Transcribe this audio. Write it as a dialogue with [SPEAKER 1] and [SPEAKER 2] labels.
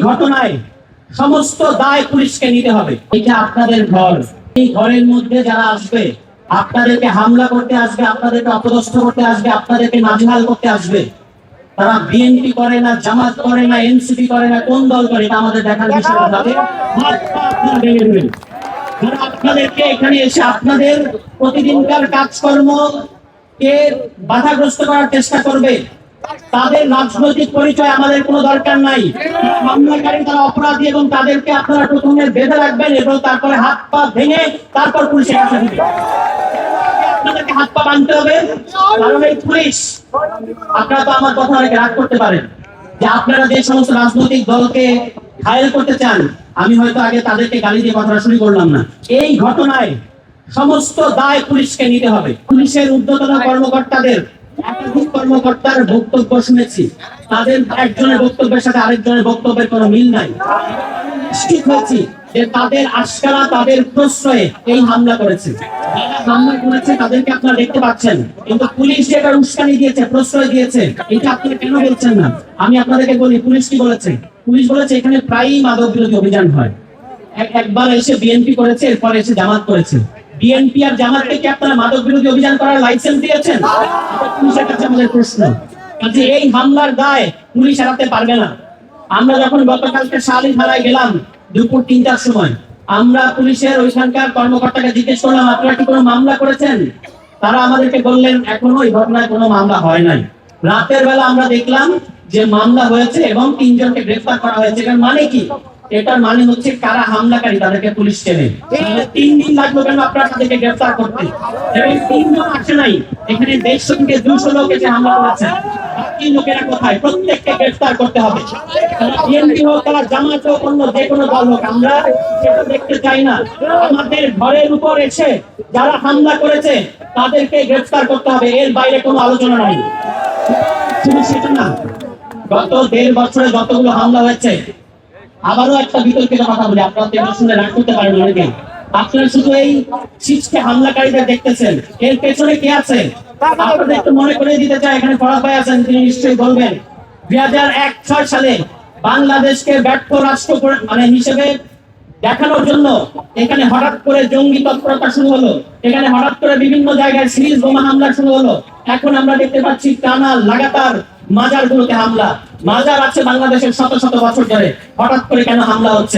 [SPEAKER 1] ঘটনায় সমস্ত দায় পুলিশকে নিতে হবে। এটা আপনাদের ঘর, এই ঘরের মধ্যে যারা আসবে আপনাদেরকে হামলা করতে আসবে, আপনাদেরকে অপদস্থ করতে আসবে, আপনাদেরকে নাজেহাল করতে আসবে, তারা বিএনপি করে না, জামাত করে না, এনসিপি করে না, কোন দল করে এটা আমাদের দেখার বিষয় না। যারা আপনাদেরকে এখানে এসে আপনাদের প্রতিদিনকার কাজকর্ম কে বাধাগ্রস্ত করার চেষ্টা করবে, তাদের রাজনৈতিক পরিচয় আমাদের কোনো দরকার নাই। মামলাকারী তারা অপরাধী এবং তাদেরকে আপনারা প্রথমে বেঁধে রাখবেন এবং তারপরে হাত পা ভেঙে তারপর পুলিশের কাছে দিবেন। আপনাদেরকে হাত পা বাঁধতে হবে, কারণ এই পুলিশ, আপনারা তো আমার কথা অনেকে রাগ করতে পারেন যে আপনারা যে সমস্ত রাজনৈতিক দলকে ঘায়েল করতে চান, আমি হয়তো আগে তাদেরকে গালি দিয়ে কথা শুরু করলাম না। এই ঘটনায় সমস্ত দায় পুলিশকে নিতে হবে। পুলিশের ঊর্ধ্বতন কর্মকর্তাদের একাধিক কর্মকর্তার বক্তব্য শুনেছি, তাদের একজনের বক্তব্যের সাথে আরেকজনের বক্তব্যের কোনো মিল নাই। নিশ্চিত হয়েছি যে তাদের আশকারা, তাদের প্রশ্রয়ে এই হামলা করেছে। যারা হামলা করেছে তাদেরকে আপনারা দেখতে পাচ্ছেন, কিন্তু পুলিশ যেটা উস্কানি দিয়েছে, প্রশ্রয় দিয়েছে, এটা আপনারা কেন বলছেন না? আমি আপনাদেরকে বলি, পুলিশ কি বলেছে? পুলিশ বলেছে এখানে প্রায়ই মাদক বিরোধী অভিযান হয়। একবার এসে বিএনপি করেছে, এরপরে এসে জামাত করেছে। বিএনপি আর জামাতকে কি আপনারা মাদক বিরোধী অভিযান করার লাইসেন্স দিয়েছেন? পুলিশের কাছে আমাদের প্রশ্ন। কাজে এই হামলার দায় পুলিশ এড়াতে পারবে না। আমরা যখন গতকালকে শালী থানায় গেলাম দুপুর ৩টার সময়, আমরা পুলিশের ওইখানকার কর্মকর্তাকে জিজ্ঞেস করলাম আপনারা কি কোনো মামলা করেছেন? তারা আমাদেরকে বললেন এখনো এই ঘটনায় কোনো মামলা হয় নাই। রাতের বেলা আমরা দেখলাম যে মামলা হয়েছে এবং ৩ জনকে গ্রেফতার করা হয়েছে। এটার মানে কি? এটার মানে হচ্ছে কারা হামলাকারী তাদেরকে পুলিশ চেনে। ৩ দিন লাগলো কেন আপনারা তাদেরকে গ্রেফতার করতে? এবং ৩ জন আসে নাই, এখানে ১৫০ থেকে ২০০ লোক এসে হামলা করেছে। বাকি লোকেরা কোথায়? প্রত্যেককে গ্রেফতার করতে হবে। তারা বিএনপি হোক, তারা জামাত হোক, অন্য যে কোনো দল হোক, আমরা সেটা দেখতে চাই না। আমাদের ঘরের উপর এসে যারা হামলা করেছে তাদেরকে গ্রেফতার করতে হবে, এর বাইরে কোনো আলোচনা নাই। শুধু সেটা না, গত ১.৫ বছরে যতগুলো হামলা হয়েছে, আবারও একটা বিতর্কিত কথা বলি, আপনারা তো শুনে রাগ করতে পারেন অনেকে। আপনারা শুধু এই শীর্ষে হামলাকারীদের দেখতেছেন, এর পেছনে কে আছে? আপনাদের একটু মনে করে দিতে চাই, এখানে ফরাদ ভাই আছেন, তিনি নিশ্চয়ই বলবেন। ২০০১-৬ সালে বাংলাদেশকে ব্যর্থ রাষ্ট্র হিসেবে দেখানোর জন্য এখানে হঠাৎ করে জঙ্গি তৎপরতা শুরু হলো, এখানে হঠাৎ করে বিভিন্ন জায়গায় সিরিজ বোমা হামলা শুরু হলো। এখন আমরা দেখতে পাচ্ছি টানা লাগাতার মাজারগুলোতে হামলা। মাজার আছে বাংলাদেশের শত শত বছর ধরে, হঠাৎ করে কেন হামলা হচ্ছে?